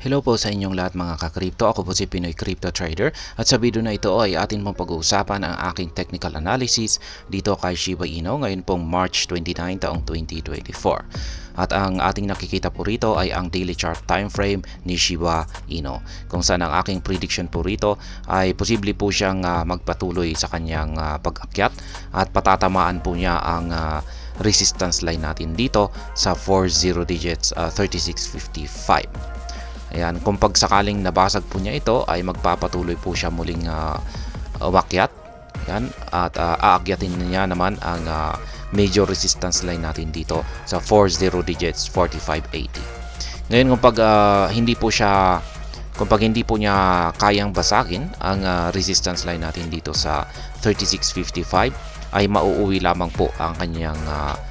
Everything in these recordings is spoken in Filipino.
Hello po sa inyong lahat mga ka-crypto. Ako po si Pinoy Crypto Trader at sa video na ito ay atin mong pag-uusapan ang aking technical analysis dito kay Shiba Inu ngayon pong March 29 taong 2024. At ang ating nakikita po rito ay ang daily chart time frame ni Shiba Inu kung saan ang aking prediction po rito ay posible po siyang magpatuloy sa kanyang pag-akyat at patatamaan po niya ang resistance line natin dito sa 40 digits 3655. Ayan, kung pagsakaling nabasag po niya ito ay magpapatuloy po siya muling umakyat. Ayan, at aakyatin niya naman ang major resistance line natin dito sa 40 digits 4580. Ngayon kung pag hindi po niya kayang basagin ang resistance line natin dito sa 3655 ay mauuwi lamang po ang kanyang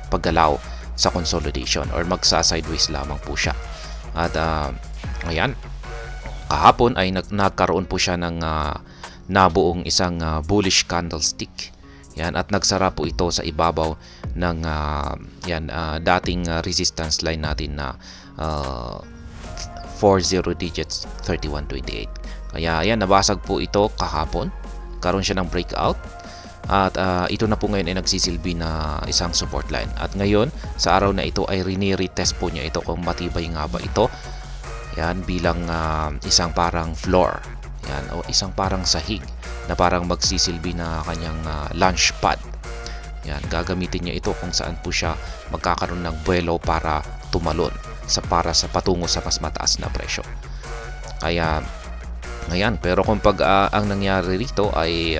paggalaw sa consolidation or magsa-sideways lamang po siya. At ayan, kahapon ay nagkaroon po siya ng nabuong isang bullish candlestick. Yan, at nagsara po ito sa ibabaw ng dating resistance line natin na 40 digits 3128. Kaya ayan, nabasag po ito kahapon. Karoon siya ng breakout. At ito na po ngayon ay nagsisilbi na isang support line. At ngayon, sa araw na ito ay retest po niya ito kung matibay nga ba ito. Yan, bilang isang parang floor. Yan, o isang parang sahig na parang magsisilbi na kanyang launch pad. Yan, gagamitin niya ito kung saan po siya magkakaroon ng buwelo para tumalon para sa patungo sa mas mataas na presyo. Kaya ayan, pero kung ang nangyari rito ay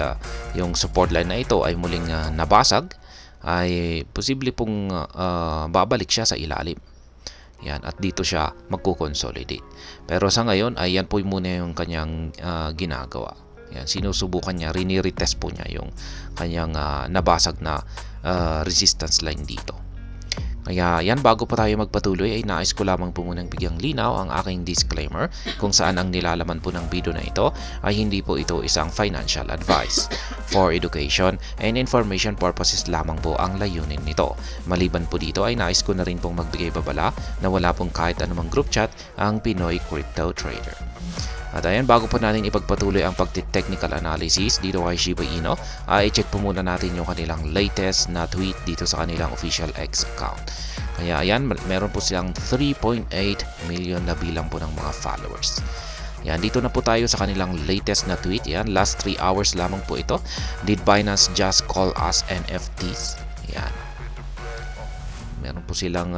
yung support line na ito ay muling nabasag, ay posible pong babalik siya sa ilalim. Yan, at dito siya magko-consolidate. Pero sa ngayon ay yan po muna yung kanyang ginagawa. Yan, sinusubukan niya, retest po niya yung kanyang nabasag na resistance line dito. Kaya yan, bago pa tayo magpatuloy ay nais ko lamang po munang bigyang linaw ang aking disclaimer kung saan ang nilalaman po ng video na ito ay hindi po ito isang financial advice. For education and information purposes lamang po ang layunin nito. Maliban po dito ay nais ko na rin pong magbigay babala na wala pong kahit anumang group chat ang Pinoy Crypto Trader. At ayan, bago po natin ipagpatuloy ang pagti-technical analysis dito kay Shiba Inu, i-check po muna natin yung kanilang latest na tweet dito sa kanilang official X account. Kaya ayan, meron po silang 3.8 million na bilang po ng mga followers. Yan, dito na po tayo sa kanilang latest na tweet. Yan, last 3 hours lamang po ito. Did Binance just call us NFTs? Yan. Meron po silang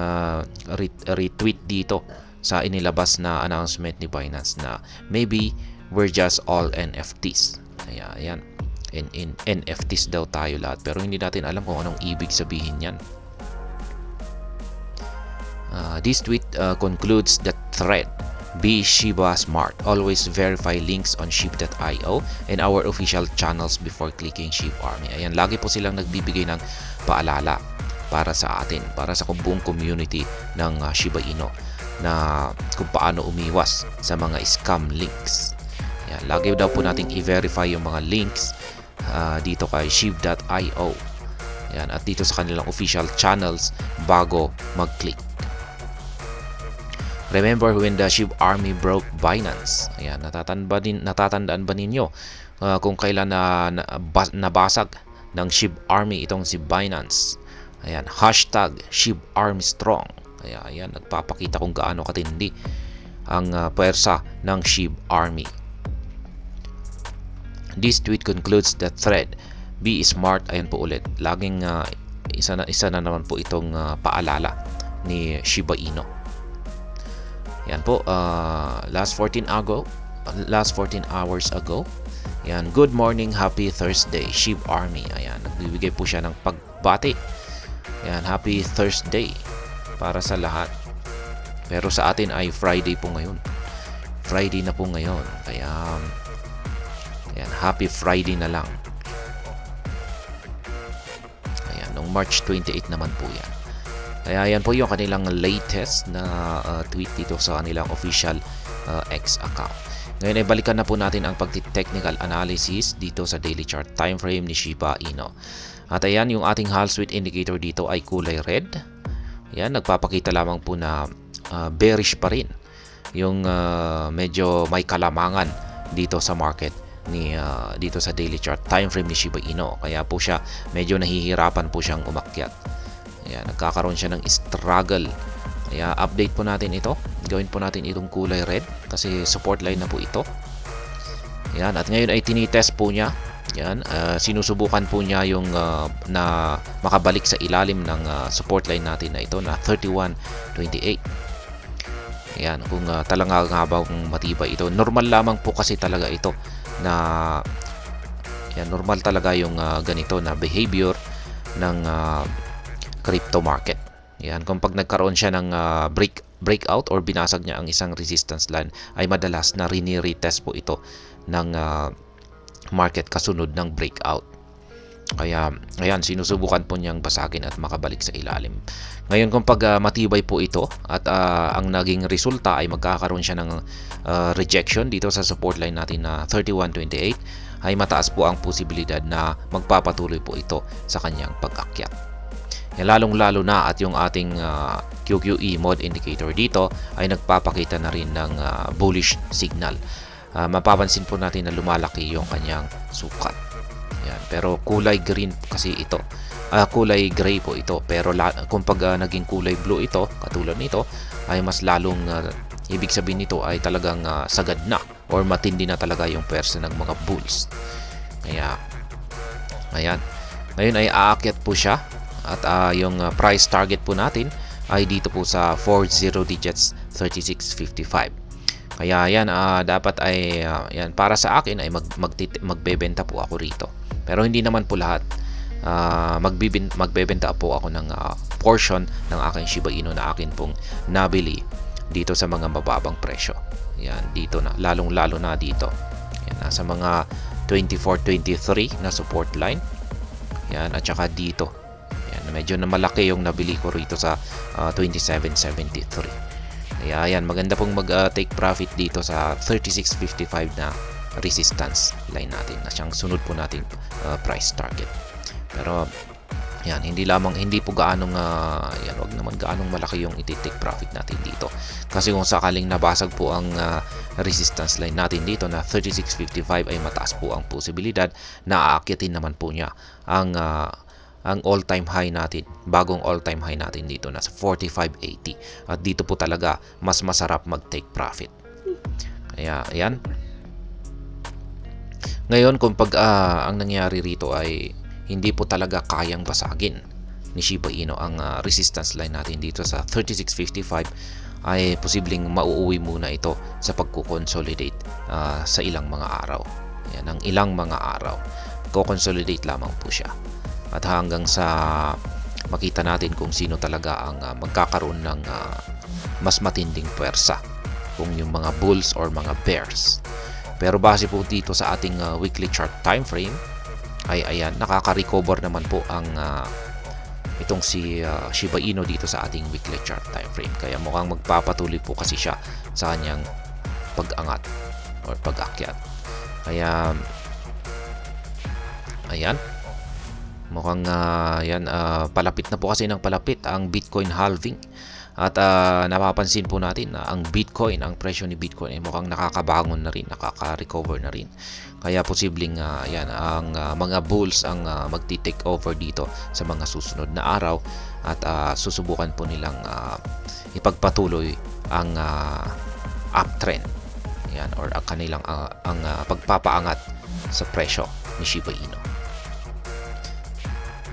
retweet dito sa inilabas na announcement ni Binance na maybe we're just all NFTs. Ayan. In NFTs daw tayo lahat, pero hindi natin alam kung anong ibig sabihin yan. This tweet concludes the thread. Be Shiba Smart. Always verify links on shib.io and our official channels before clicking SHIB Army. Ayan, lagi po silang nagbibigay ng paalala para sa atin, para sa buong community ng Shiba Inu na kung paano umiwas sa mga scam links. Yan, lagi daw po nating i-verify yung mga links dito kay shib.io. Yan, at dito sa kanilang official channels bago mag-click. Remember when the SHIB Army broke Binance? Ayan, natatandaan ba ninyo kung kailan nabasag ng SHIB Army itong si Binance? Ayan, hashtag SHIB Army Strong. Kaya ayan, nagpapakita kung gaano katindi ang puwersa ng SHIB Army. This tweet concludes the thread. Be smart. Ayan po ulit. Laging isa na naman po itong paalala ni Shiba Inu. Yan po, last 14 hours ago. Yan, good morning, happy Thursday, SHIB Army. Ayan, nagbibigay po siya ng pagbati. Yan, happy Thursday para sa lahat. Pero sa atin ay Friday po ngayon. Friday na po ngayon. Kaya ayan, happy Friday na lang. Ayan, noong March 28 naman po yan. Kaya yan po yung kanilang latest na tweet dito sa kanilang official X account. Ngayon ay balikan na po natin ang pagti-technical analysis dito sa daily chart time frame ni Shiba Inu. At ayan, yung ating Hall Street indicator dito ay kulay red. Ayan, nagpapakita lamang po na bearish pa rin yung medyo may kalamangan dito sa market dito sa daily chart time frame ni Shiba Inu. Kaya po siya medyo nahihirapan po siyang umakyat. Ayan, nagkakaroon siya ng struggle. Kaya update po natin ito. Gawin po natin itong kulay red kasi support line na po ito. Ayan, at ngayon ay tinitest po niya. Yan, sinusubukan po niya yung na makabalik sa ilalim ng support line natin na ito na 31.28. Yan, kung talaga nga bang matibay ito. Normal lamang po kasi talaga ito na yan, normal talaga yung ganito na behavior ng crypto market. Yan, kung pag nagkaroon siya ng breakout or binasag niya ang isang resistance line, ay madalas na retest po ito ng market kasunod ng breakout. Kaya ayan, sinusubukan po niyang basagin at makabalik sa ilalim. Ngayon kung pag matibay po ito at ang naging resulta ay magkakaroon siya ng rejection dito sa support line natin na 31.28, ay mataas po ang posibilidad na magpapatuloy po ito sa kanyang pag-akyat. Lalong-lalo na at yung ating QQE mode indicator dito ay nagpapakita na rin ng bullish signal. Mapapansin po natin na lumalaki yung kanyang sukat. Yan. Pero kulay green kasi ito. Kulay gray po ito. Pero kung pag naging kulay blue ito, katulad nito, ay mas lalong ibig sabihin nito ay talagang sagad na or matindi na talaga yung pwersa ng mga bulls. Kaya, ayan. Ngayon ay aakyat po siya at yung price target po natin ay dito po sa 40 digits 36.55. Kaya yan, dapat ay yan, para sa akin ay magbebenta po ako rito. Pero hindi naman po lahat. Magbebenta po ako ng portion ng aking Shiba Inu na akin pong nabili dito sa mga mababang presyo. Yan, dito na, lalong-lalo na dito. Yan, nasa mga 24-23 na support line. Yan, at saka dito. Yan, medyo na malaki yung nabili ko rito sa 27.73. Kaya ayan, maganda pong mag-take profit dito sa 36.55 na resistance line natin na siyang sunod po nating price target. Pero yan, hindi po gaanong yan, wag naman gaanong malaki yung i-take profit natin dito. Kasi kung sakaling nabasag po ang resistance line natin dito na 36.55 ay mataas po ang posibilidad na aakyatin naman po niya ang all-time high natin, bagong all-time high natin dito nasa 45.80. At dito po talaga mas masarap mag-take profit. Kaya ayan. Ngayon kung pag ang nangyari rito ay hindi po talaga kayang basagin ni Shiba Inu ang resistance line natin dito sa 36.55, ay posibleng mauuwi muna ito sa pagko-consolidate sa ilang mga araw. Yan, ang ilang mga araw. Ko-consolidate lamang po siya. At hanggang sa makita natin kung sino talaga ang magkakaroon ng mas matinding puwersa, kung yung mga bulls or mga bears. Pero base po dito sa ating weekly chart time frame ay ayan, nakaka-recover naman po ang itong si Shiba Inu dito sa ating weekly chart time frame. Kaya mukhang magpapatuloy po kasi siya sa kanyang pag-angat or pag-akyat. Kaya ayan, mukhang yan, palapit na po kasi ng palapit ang Bitcoin halving. At napapansin po natin na ang Bitcoin, ang presyo ni Bitcoin ay mukhang nakakabangon na rin, nakaka-recover na rin. Kaya posibleng yan, ang mga bulls ang magti-take over dito sa mga susunod na araw at susubukan po nilang ipagpatuloy ang uptrend. Yan, or ang kanilang ang pagpapaangat sa presyo ni Shiba Inu.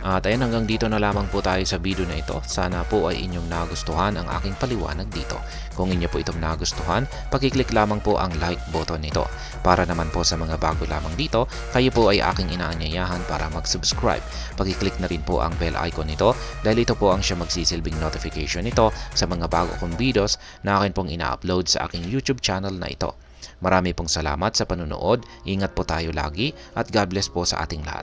At ayan, hanggang dito na lamang po tayo sa video na ito. Sana po ay inyong nagustuhan ang aking paliwanag dito. Kung inyo po itong nagustuhan, pakiclick lamang po ang like button nito. Para naman po sa mga bago lamang dito, kayo po ay aking inaanyayahan para mag-subscribe. Pakiclick na rin po ang bell icon nito dahil ito po ang siya magsisilbing notification nito sa mga bago kong videos na akin pong ina-upload sa aking YouTube channel na ito. Marami pong salamat sa panunood, ingat po tayo lagi at God bless po sa ating lahat.